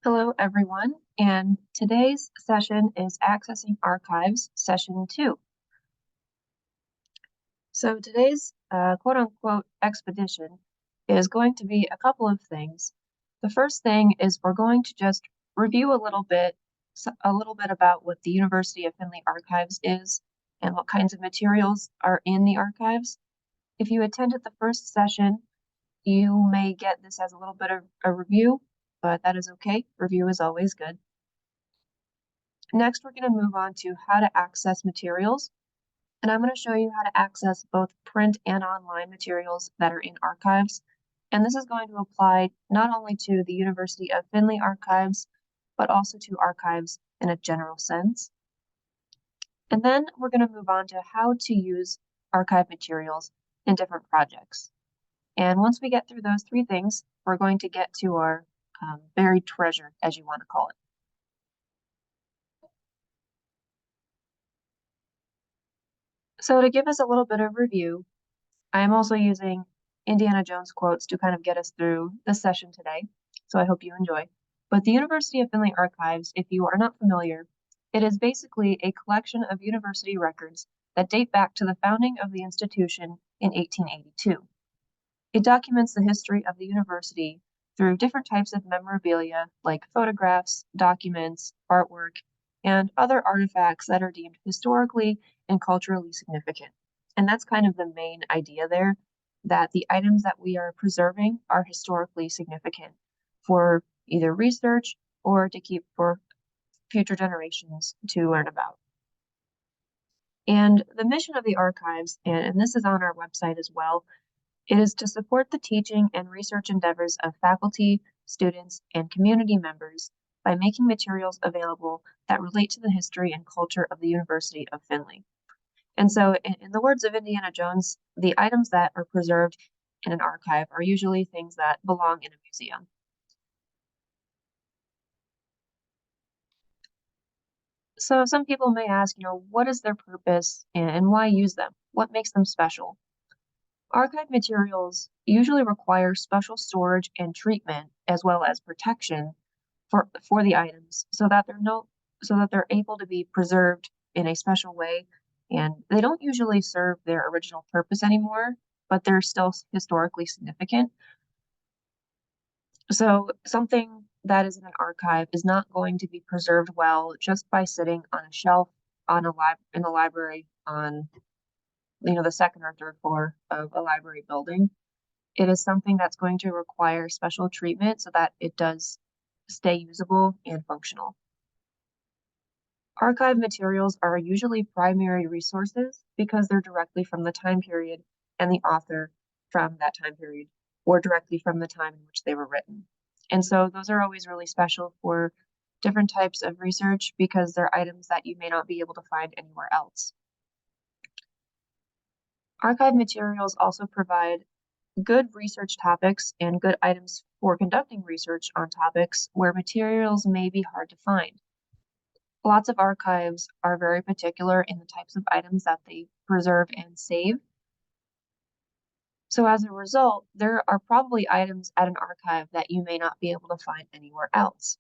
Hello, everyone, and today's session is Accessing Archives, Session 2. So today's quote-unquote expedition is going to be a couple of things. The first thing is we're going to just review a little bit about what the University of Findlay Archives is and what kinds of materials are in the archives. If you attended the first session, you may get this as a little bit of a review, but that is okay. Review is always good. Next, we're going to move on to how to access materials, and I'm going to show you how to access both print and online materials that are in archives. And this is going to apply not only to the University of Findlay Archives, but also to archives in a general sense. And then we're going to move on to how to use archive materials in different projects. And once we get through those three things, we're going to get to our buried treasure, as you want to call it. So to give us a little bit of review, I am also using Indiana Jones quotes to kind of get us through this session today, so I hope you enjoy. But the University of Findlay Archives, if you are not familiar, it is basically a collection of university records that date back to the founding of the institution in 1882. It documents the history of the university through different types of memorabilia like photographs, documents, artwork, and other artifacts that are deemed historically and culturally significant. And that's kind of the main idea there, that the items that we are preserving are historically significant for either research or to keep for future generations to learn about. And the mission of the archives, and this is on our website as well, it is to support the teaching and research endeavors of faculty, students, and community members by making materials available that relate to the history and culture of the University of Findlay. And so, in the words of Indiana Jones, the items that are preserved in an archive are usually things that belong in a museum. So some people may ask, what is their purpose and why use them? What makes them special? Archive materials usually require special storage and treatment as well as protection for the items so that they're able to be preserved in a special way, and they don't usually serve their original purpose anymore, but they're still historically significant. So something that is in an archive is not going to be preserved well just by sitting on a shelf in a library on the second or third floor of a library building. It is something that's going to require special treatment so that it does stay usable and functional. Archive materials are usually primary resources because they're directly from the time period and the author from that time period, or directly from the time in which they were written. And so those are always really special for different types of research because they're items that you may not be able to find anywhere else. Archive materials also provide good research topics and good items for conducting research on topics where materials may be hard to find. Lots of archives are very particular in the types of items that they preserve and save. So as a result, there are probably items at an archive that you may not be able to find anywhere else.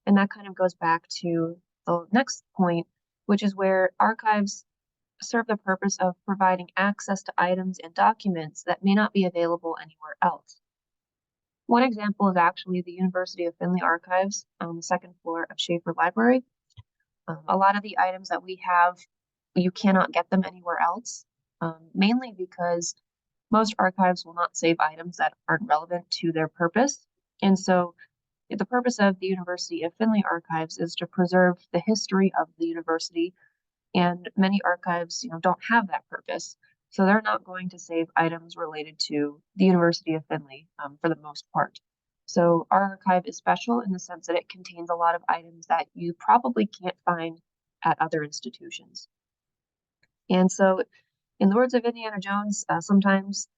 And that kind of goes back to the next point, which is where archives serve the purpose of providing access to items and documents that may not be available anywhere else. One example is actually the University of Findlay Archives on the second floor of Schaefer Library. A lot of the items that we have, you cannot get them anywhere else, mainly because most archives will not save items that aren't relevant to their purpose. And so the purpose of the University of Findlay Archives is to preserve the history of the university, and many archives, don't have that purpose. So they're not going to save items related to the University of Findlay for the most part. So our archive is special in the sense that it contains a lot of items that you probably can't find at other institutions. And so, in the words of Indiana Jones, sometimes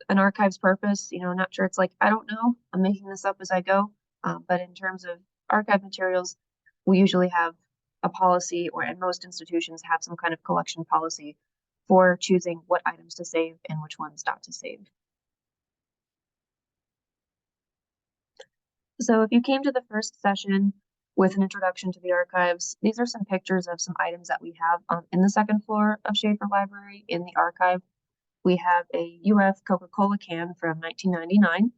an archive's purpose, not sure, it's like, I don't know, I'm making this up as I go. But in terms of archive materials, we usually have a policy, or and most institutions have some kind of collection policy for choosing what items to save and which ones not to save. So if you came to the first session with an introduction to the archives, these are some pictures of some items that we have in the second floor of Schaefer Library in the archive. We have a UF Coca-Cola can from 1999,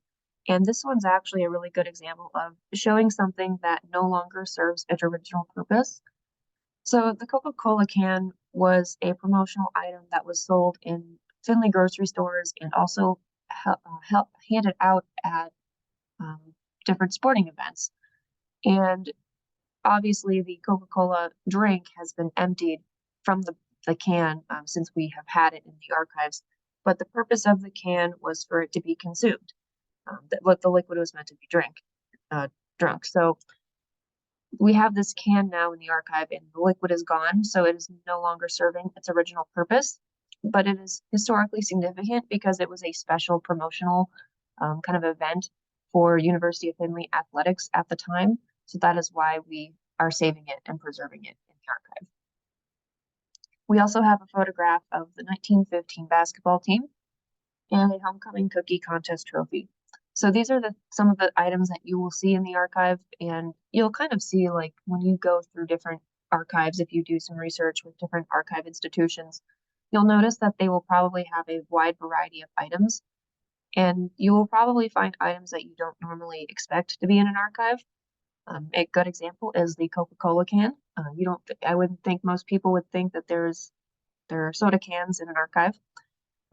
and this one's actually a really good example of showing something that no longer serves its original purpose. So the Coca-Cola can was a promotional item that was sold in Findlay grocery stores and also handed out at um, different sporting events. And obviously, the Coca-Cola drink has been emptied from the can since we have had it in the archives. But the purpose of the can was for it to be consumed. What the liquid was meant to be drunk. So we have this can now in the archive, and the liquid is gone, so it is no longer serving its original purpose. But it is historically significant because it was a special promotional kind of event for University of Findlay athletics at the time. So that is why we are saving it and preserving it in the archive. We also have a photograph of the 1915 basketball team and a homecoming cookie contest trophy. So these are some of the items that you will see in the archive, and you'll kind of see, like, when you go through different archives, if you do some research with different archive institutions, you'll notice that they will probably have a wide variety of items, and you will probably find items that you don't normally expect to be in an archive. A good example is the Coca-Cola can. I wouldn't think most people would think that there are soda cans in an archive.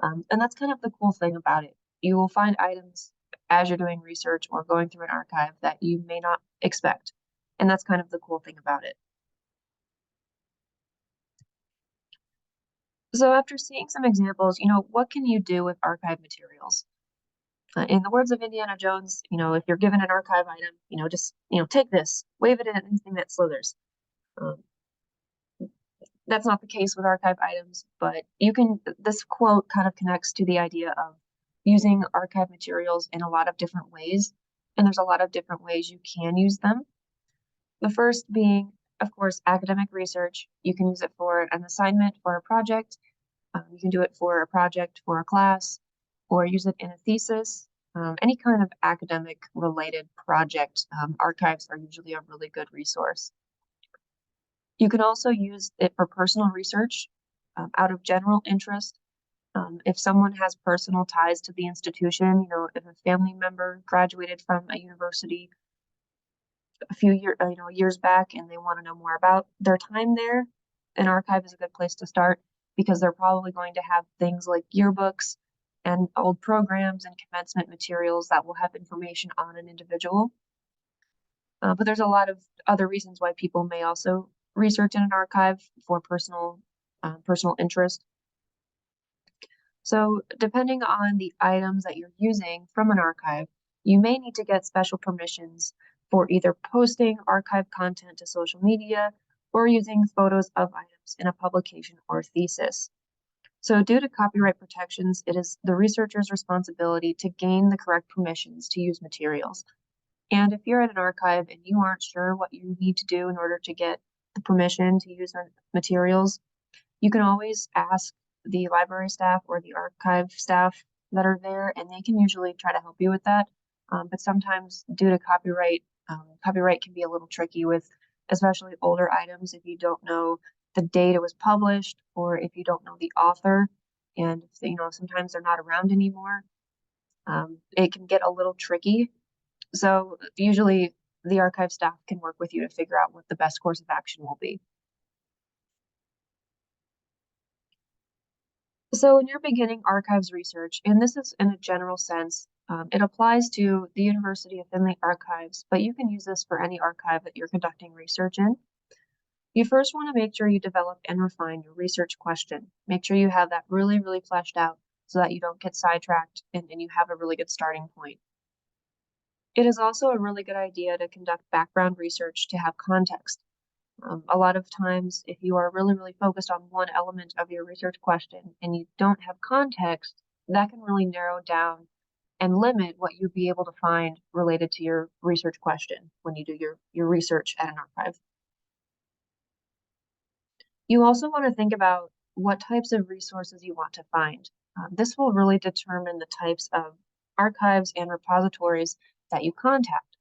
And that's kind of the cool thing about it. You will find items as you're doing research or going through an archive that you may not expect. And that's kind of the cool thing about it. So after seeing some examples, what can you do with archive materials? In the words of Indiana Jones, if you're given an archive item, just, take this, wave it at anything that slithers. Um, that's not the case with archive items, but this quote kind of connects to the idea of using archive materials in a lot of different ways. And there's a lot of different ways you can use them. The first being, of course, academic research. You can use it for an assignment for a project. You can do it for a project for a class, or use it in a thesis. Any kind of academic related project, archives are usually a really good resource. You can also use it for personal research out of general interest. If someone has personal ties to the institution, if a family member graduated from a university a few years back and they want to know more about their time there, an archive is a good place to start because they're probably going to have things like yearbooks and old programs and commencement materials that will have information on an individual. But there's a lot of other reasons why people may also research in an archive for personal interest. So depending on the items that you're using from an archive, you may need to get special permissions for either posting archive content to social media or using photos of items in a publication or thesis. So due to copyright protections, it is the researcher's responsibility to gain the correct permissions to use materials. And if you're at an archive and you aren't sure what you need to do in order to get the permission to use materials, you can always ask the library staff or the archive staff that are there, and they can usually try to help you with that. But sometimes, due to copyright can be a little tricky with especially older items if you don't know the date it was published or if you don't know the author, and sometimes they're not around anymore. It can get a little tricky. So usually the archive staff can work with you to figure out what the best course of action will be. So when you're beginning archives research, and this is in a general sense, it applies to the University of Findlay Archives, but you can use this for any archive that you're conducting research in. You first want to make sure you develop and refine your research question. Make sure you have that really, really fleshed out so that you don't get sidetracked and you have a really good starting point. It is also a really good idea to conduct background research to have context. A lot of times, if you are really, really focused on one element of your research question and you don't have context, that can really narrow down and limit what you'd be able to find related to your research question when you do your research at an archive. You also want to think about what types of resources you want to find. This will really determine the types of archives and repositories that you contact.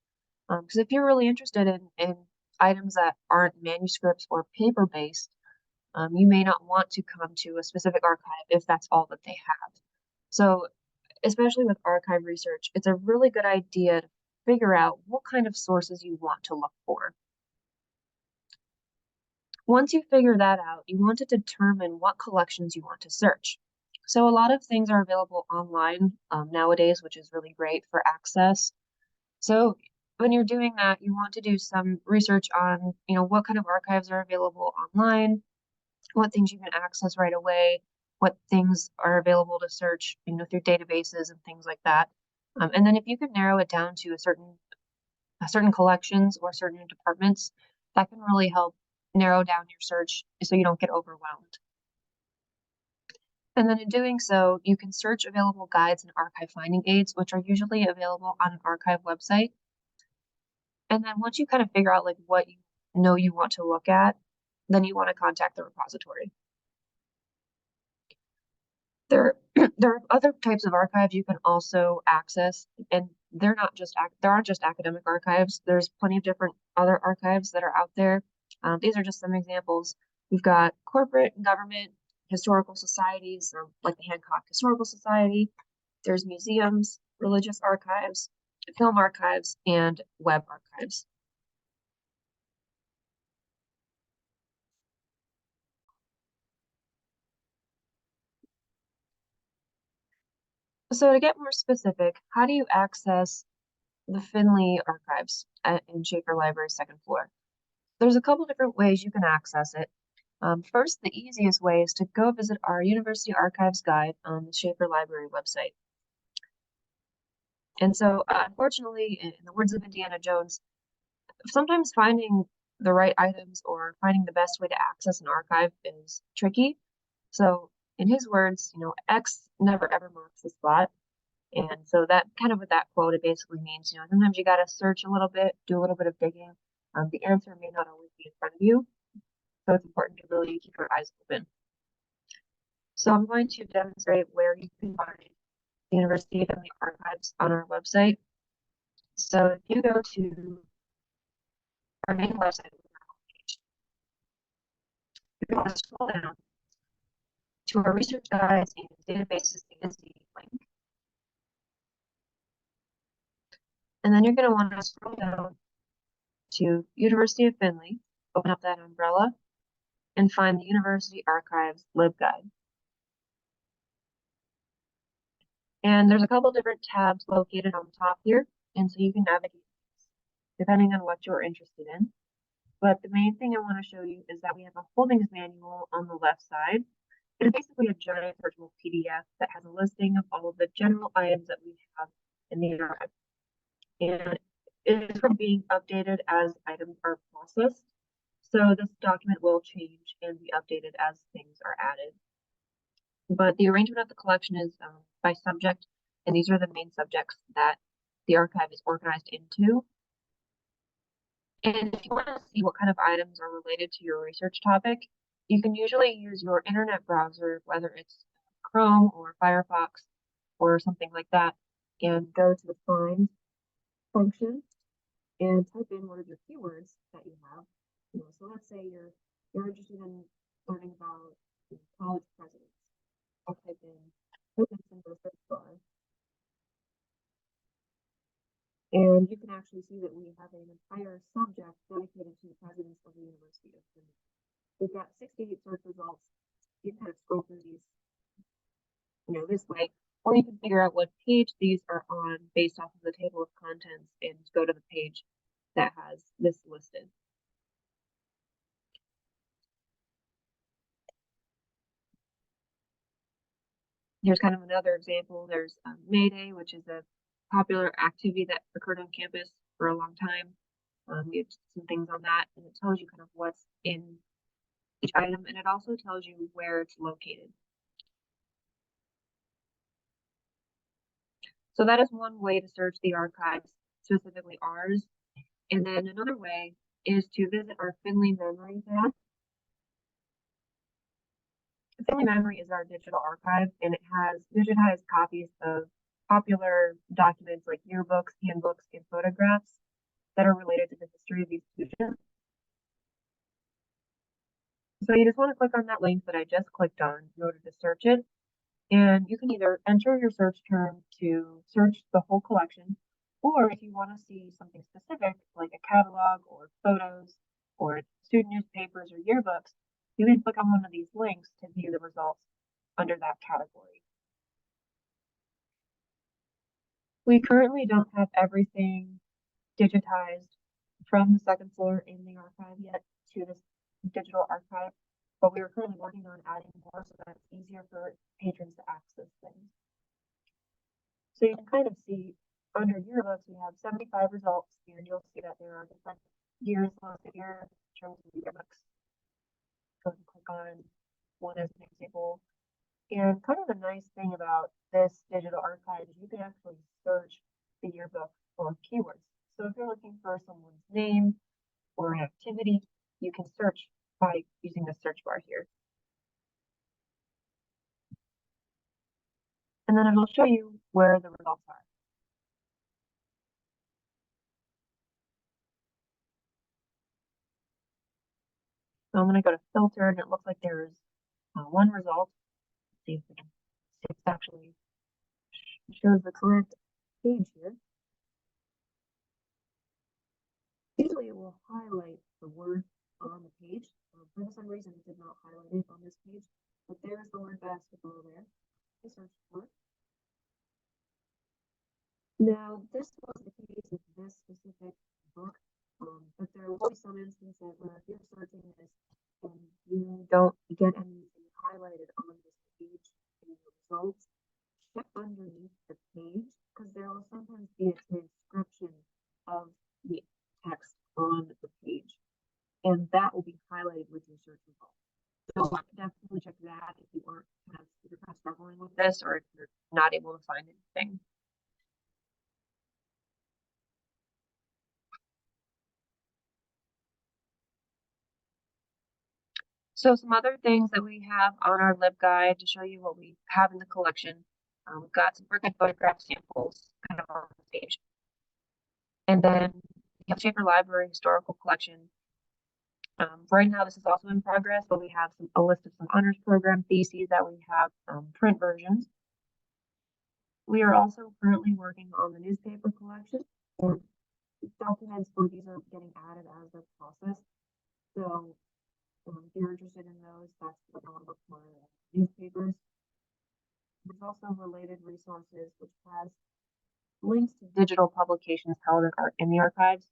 Because if you're really interested in items that aren't manuscripts or paper-based, you may not want to come to a specific archive if that's all that they have. So, especially with archive research, it's a really good idea to figure out what kind of sources you want to look for. Once you figure that out, you want to determine what collections you want to search. So a lot of things are available online nowadays, which is really great for access. So when you're doing that, you want to do some research on, what kind of archives are available online, what things you can access right away, what things are available to search, through databases and things like that. And then if you can narrow it down to certain collections or certain departments, that can really help narrow down your search so you don't get overwhelmed. And then in doing so, you can search available guides and archive finding aids, which are usually available on an archive website. And then once you kind of figure out like what you know you want to look at, then you want to contact the repository. There, there are other types of archives you can also access, and there aren't just academic archives. There's plenty of different other archives that are out there. These are just some examples. We've got corporate, government, historical societies, like the Hancock Historical Society. There's museums, religious archives, film archives, and web archives. So to get more specific, how do you access the Findlay Archives in Schaefer Library's second floor? There's a couple different ways you can access it. First, the easiest way is to go visit our University Archives guide on the Schaefer Library website. And so, unfortunately, in the words of Indiana Jones, sometimes finding the right items or finding the best way to access an archive is tricky. So, in his words, X never ever marks the spot. And so that kind of with that quote, it basically means, sometimes you got to search a little bit, do a little bit of digging. The answer may not always be in front of you. So it's important to really keep your eyes open. So I'm going to demonstrate where you can find the University of Findlay Archives on our website. So if you go to our main website, you're going to scroll down to our research guides and databases and see link. And then you're going to want to scroll down to University of Findlay, open up that umbrella, and find the University Archives LibGuide. And there's a couple different tabs located on the top here, and so you can navigate depending on what you're interested in. But the main thing I want to show you is that we have a holdings manual on the left side. It is basically a giant searchable PDF that has a listing of all of the general items that we have in the archive. And it is from being updated as items are processed. So this document will change and be updated as things are added. But the arrangement of the collection is by subject, and these are the main subjects that the archive is organized into. And if you want to see what kind of items are related to your research topic, you can usually use your internet browser, whether it's Chrome or Firefox or something like that, and go to the find function and type in one of your keywords that you have. So let's say you're interested in learning about college presidents. I'll type in presidents into the search bar. And you can actually see that we have an entire subject dedicated to the presidents of the University of Findlay. We've got 68 search results. You can kind of scroll through these, this way, or you can figure out what page these are on based off of the table of contents and go to the page that has this listed. Here's kind of another example. There's May Day, which is a popular activity that occurred on campus for a long time. We have some things on that, and it tells you kind of what's in each item, and it also tells you where it's located. So that is one way to search the archives, specifically ours. And then another way is to visit our Findlay Memory tab. Findlay Memory is our digital archive, and it has digitized copies of popular documents like yearbooks, handbooks, and photographs that are related to the history of these students. So you just want to click on that link that I just clicked on in order to search it. And you can either enter your search term to search the whole collection, or if you want to see something specific, like a catalog or photos or student newspapers or yearbooks, you can click on one of these links to view the results under that category. We currently don't have everything digitized from the second floor in the archive yet to this digital archive, but we are currently working on adding more so that it's easier for patrons to access things. So you can kind of see under yearbooks, we have 75 results, and you'll see that there are different years listed here in terms of the yearbooks. Go and click on one as an example. And kind of the nice thing about this digital archive is you can actually search the yearbook for keywords. So if you're looking for someone's name or an activity, you can search by using the search bar here. And then it'll show you where the results are. So I'm going to go to filter, and it looks like there's one result. Let's see if it actually shows the correct page here. Usually it will highlight the word on the page. For some reason, it did not highlight it on this page, but there's the word basketball there. I searched for it. Now, this was the case with this specific book, but there will be some instances where if you're searching this and you don't get anything highlighted on this page in the results, check underneath the page because there will sometimes be a transcription of the text on the page, and that will be highlighted with your search results. So definitely check that if you aren't if you're kind of struggling with this or if you're not able to find anything. So some other things that we have on our LibGuide to show you what we have in the collection. We've got some birthday photograph samples kind of on the page. And then the Schaefer Library Historical Collection. Right now, this is also in progress, but we have a list of some honors program theses that we have print versions. We are also currently working on the newspaper collection, or documents where these are getting added as they're processed. So if you're interested in those, that's what I want to look for newspapers. There's also related resources, which has links to digital publications held in the archives.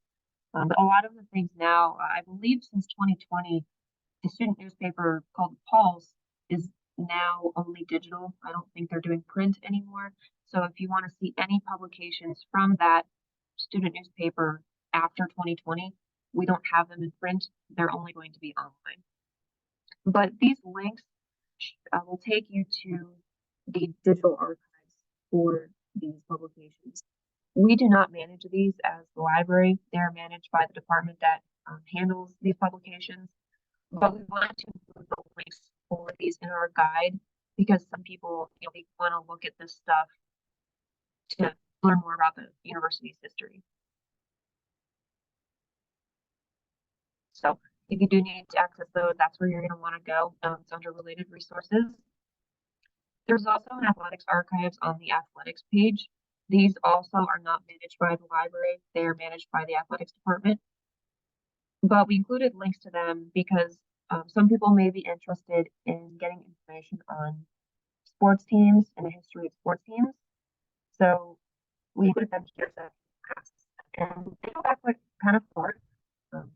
A lot of the things now, I believe since 2020, the student newspaper called Pulse is now only digital. I don't think they're doing print anymore. So if you want to see any publications from that student newspaper after 2020, we don't have them in print. They're only going to be online. But these links will take you to the digital archives for these publications. We do not manage these as the library. They're managed by the department that handles these publications. But we want to include the links for these in our guide because some people, they want to look at this stuff to learn more about the university's history. So if you do need to access those, that's where you're going to want to go. It's under related resources. There's also an athletics archives on the athletics page. These also are not managed by the library. They are managed by the athletics department. But we included links to them because some people may be interested in getting information on sports teams and the history of sports teams. So we included them here so and they go back like kind of far.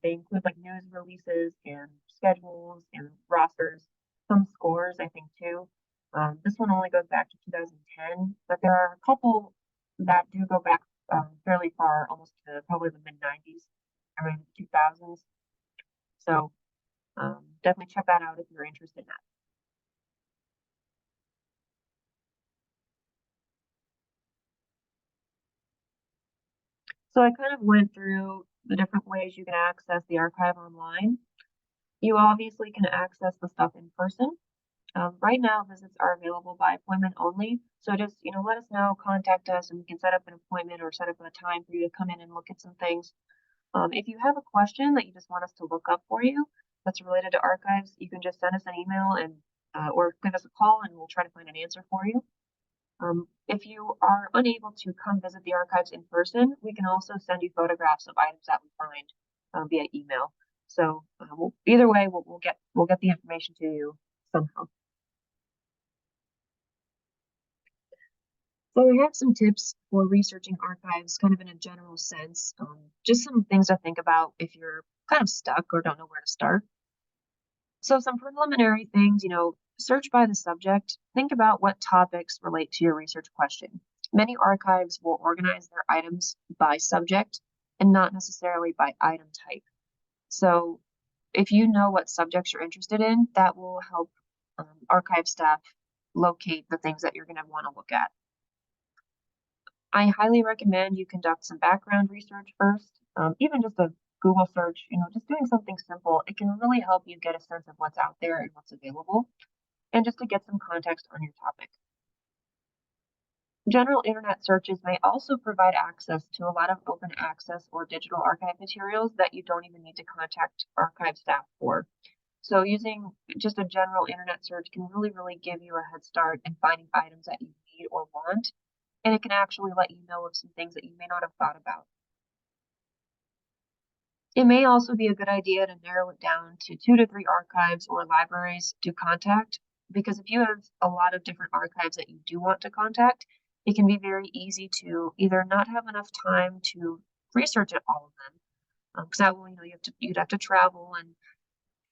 They include like news releases and schedules and rosters, some scores, I think too. This one only goes back to 2010, but there are a couple that do go back fairly far, almost to probably the mid 90s, or maybe 2000s. So definitely check that out if you're interested in that. So I kind of went through the different ways you can access the archive online. You obviously can access the stuff in person. Right now, visits are available by appointment only. So just, let us know, contact us, and we can set up an appointment or set up a time for you to come in and look at some things. If you have a question that you just want us to look up for you that's related to archives, you can just send us an email and or give us a call and we'll try to find an answer for you. If you are unable to come visit the archives in person, we can also send you photographs of items that we find via email. So either way, we'll get the information to you somehow. So we have some tips for researching archives, kind of in a general sense. Just some things to think about if you're kind of stuck or don't know where to start. So some preliminary things, search by the subject. Think about what topics relate to your research question. Many archives will organize their items by subject and not necessarily by item type. So if you know what subjects you're interested in, that will help archive staff locate the things that you're going to want to look at. I highly recommend you conduct some background research first, even just a Google search, just doing something simple. It can really help you get a sense of what's out there and what's available, and just to get some context on your topic. General internet searches may also provide access to a lot of open access or digital archive materials that you don't even need to contact archive staff for. So using just a general internet search can really give you a head start in finding items that you need or want, and it can actually let you know of some things that you may not have thought about. It may also be a good idea to narrow it down to 2 to 3 archives or libraries to contact, because if you have a lot of different archives that you do want to contact, it can be very easy to either not have enough time to research all of them, because that will, you'd have to travel and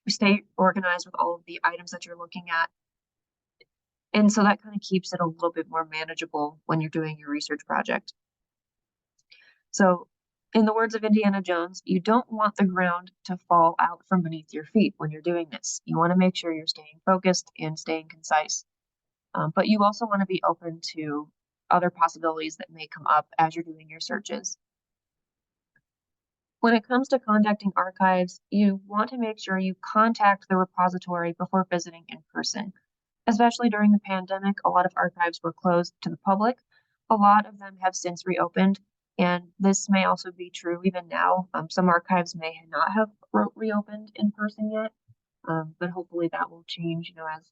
stay organized with all of the items that you're looking at. And so that kind of keeps it a little bit more manageable when you're doing your research project. So in the words of Indiana Jones, you don't want the ground to fall out from beneath your feet when you're doing this. You want to make sure you're staying focused and staying concise. But you also want to be open to other possibilities that may come up as you're doing your searches. When it comes to contacting archives, you want to make sure you contact the repository before visiting in person. Especially during the pandemic, a lot of archives were closed to the public. A lot of them have since reopened, and this may also be true even now. Some archives may not have reopened in person yet, but hopefully that will change, as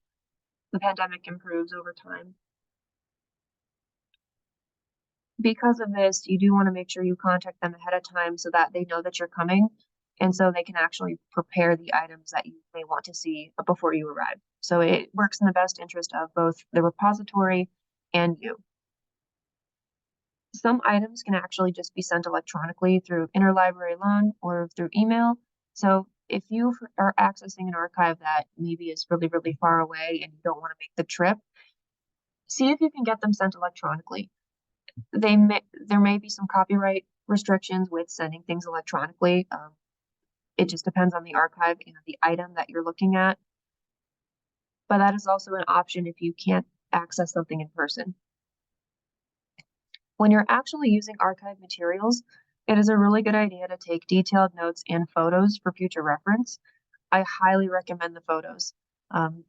the pandemic improves over time. Because of this, you do want to make sure you contact them ahead of time so that they know that you're coming, and so they can actually prepare the items that you may want to see before you arrive. So it works in the best interest of both the repository and you. Some items can actually just be sent electronically through interlibrary loan or through email. So if you are accessing an archive that maybe is really far away and you don't want to make the trip, see if you can get them sent electronically. There may be some copyright restrictions with sending things electronically. It just depends on the archive and the item that you're looking at. But that is also an option if you can't access something in person. When you're actually using archive materials, it is a really good idea to take detailed notes and photos for future reference. I highly recommend the photos.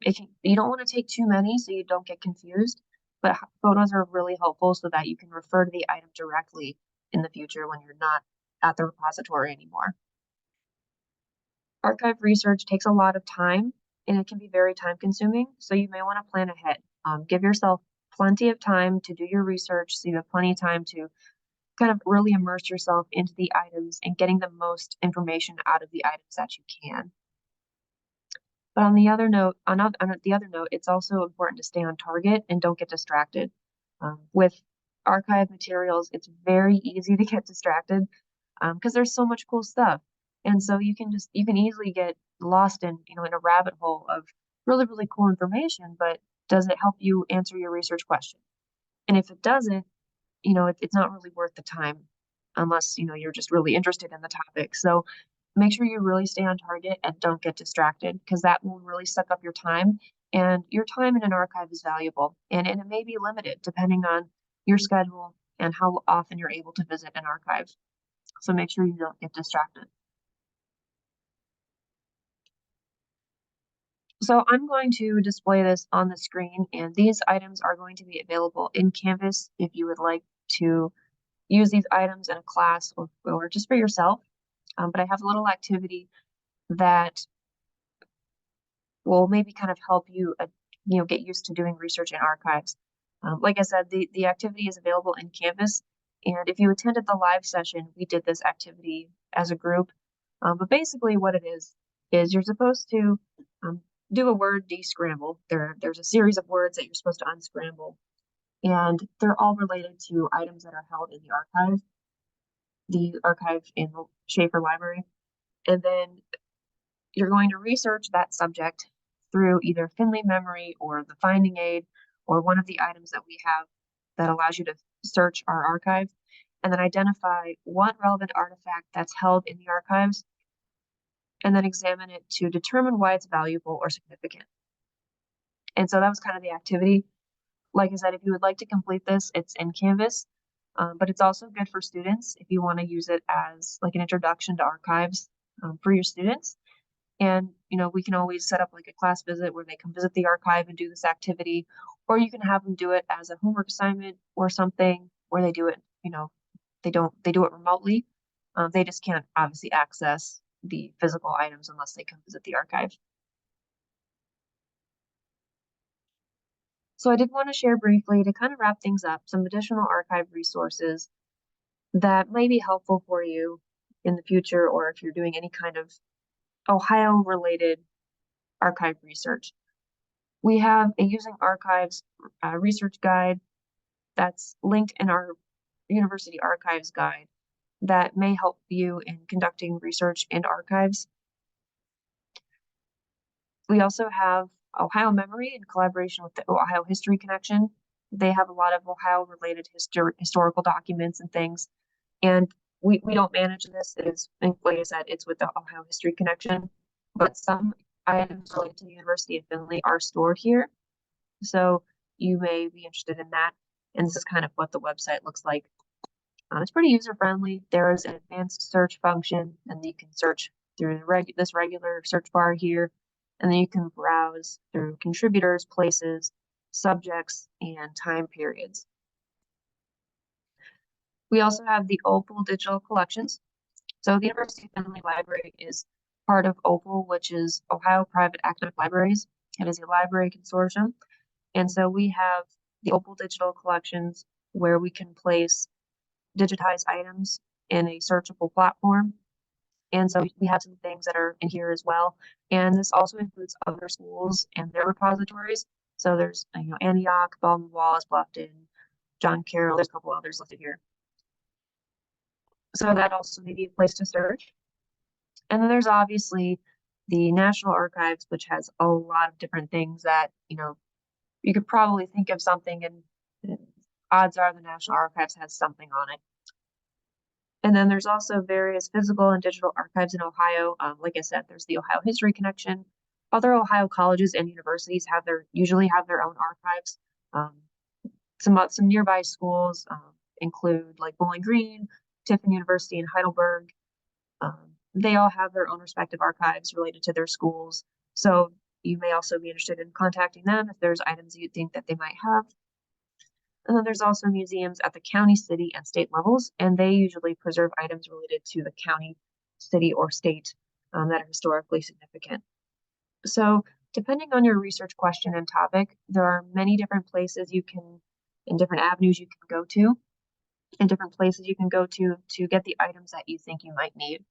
If you don't want to take too many so you don't get confused, but photos are really helpful so that you can refer to the item directly in the future when you're not at the repository anymore. Archive research takes a lot of time and it can be very time consuming, so you may want to plan ahead. Give yourself plenty of time to do your research so you have plenty of time to kind of really immerse yourself into the items and getting the most information out of the items that you can. But on the other note, it's also important to stay on target and don't get distracted. With archive materials, it's very easy to get distracted because there's so much cool stuff. And so you can easily get lost in a rabbit hole of really cool information, but does it help you answer your research question? And if it doesn't, it's not really worth the time unless, you're just really interested in the topic. So make sure you really stay on target and don't get distracted because that will really suck up your time. And your time in an archive is valuable and it may be limited depending on your schedule and how often you're able to visit an archive. So make sure you don't get distracted. So I'm going to display this on the screen, and these items are going to be available in Canvas if you would like to use these items in a class or just for yourself. but I have a little activity that will maybe kind of help you, get used to doing research in archives. Like I said, the activity is available in Canvas, and if you attended the live session, we did this activity as a group. But basically, what it is you're supposed to do a word descramble. There's a series of words that you're supposed to unscramble, and they're all related to items that are held in the archive in the Schaefer Library. And then you're going to research that subject through either Findlay Memory or the Finding Aid or one of the items that we have that allows you to search our archive, and then identify one relevant artifact that's held in the archives, and then examine it to determine why it's valuable or significant. And so that was kind of the activity. Like I said, if you would like to complete this, it's in Canvas, but it's also good for students if you want to use it as like an introduction to archives for your students. And, we can always set up like a class visit where they come visit the archive and do this activity, or you can have them do it as a homework assignment or something where they do it, they do it remotely. They just can't obviously access the physical items unless they come visit the archive. So I did want to share briefly, to kind of wrap things up, some additional archive resources that may be helpful for you in the future, or if you're doing any kind of Ohio related archive research. We have a Using Archives research guide that's linked in our University Archives guide that may help you in conducting research in archives. We also have Ohio Memory in collaboration with the Ohio History Connection. They have a lot of Ohio related historical documents and things. And we don't manage this. Like I said, it's with the Ohio History Connection, but some items related to the University of Findlay are stored here. So you may be interested in that. And this is kind of what the website looks like. It's pretty user-friendly. There is an advanced search function, and you can search through this regular search bar here, and then you can browse through contributors, places, subjects, and time periods. We also have the Opal digital collections. So the University of Findlay Library is part of Opal, which is Ohio Private Academic Libraries. It is a library consortium. And so we have the Opal digital collections where we can place digitized items in a searchable platform. And so we have some things that are in here as well. And this also includes other schools and their repositories. So there's, Antioch, Baldwin Wallace, Bluffton, John Carroll, there's a couple others listed here. So that also may be a place to search. And then there's obviously the National Archives, which has a lot of different things that, you could probably think of something, and odds are the National Archives has something on it. And then there's also various physical and digital archives in Ohio. Like I said, there's the Ohio History Connection. Other Ohio colleges and universities usually have their own archives. Some nearby schools include like Bowling Green, Tiffin University, and Heidelberg. They all have their own respective archives related to their schools. So you may also be interested in contacting them if there's items you think that they might have. And then there's also museums at the county, city, and state levels, and they usually preserve items related to the county, city, or state that are historically significant. So depending on your research question and topic, there are many different places and different avenues you can go to, and different places you can go to get the items that you think you might need.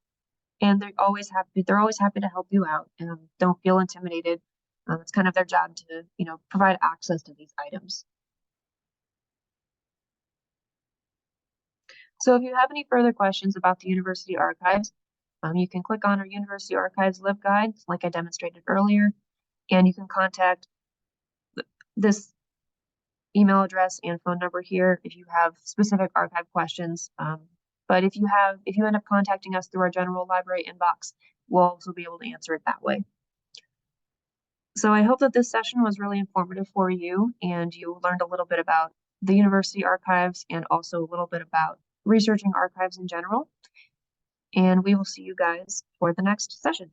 And they're always happy to help you out, and don't feel intimidated. It's kind of their job to, provide access to these items. So if you have any further questions about the University Archives, you can click on our University Archives LibGuide, like I demonstrated earlier, and you can contact this email address and phone number here if you have specific archive questions. But if you end up contacting us through our general library inbox, we'll also be able to answer it that way. So I hope that this session was really informative for you, and you learned a little bit about the University Archives and also a little bit about researching archives in general. And we will see you guys for the next session.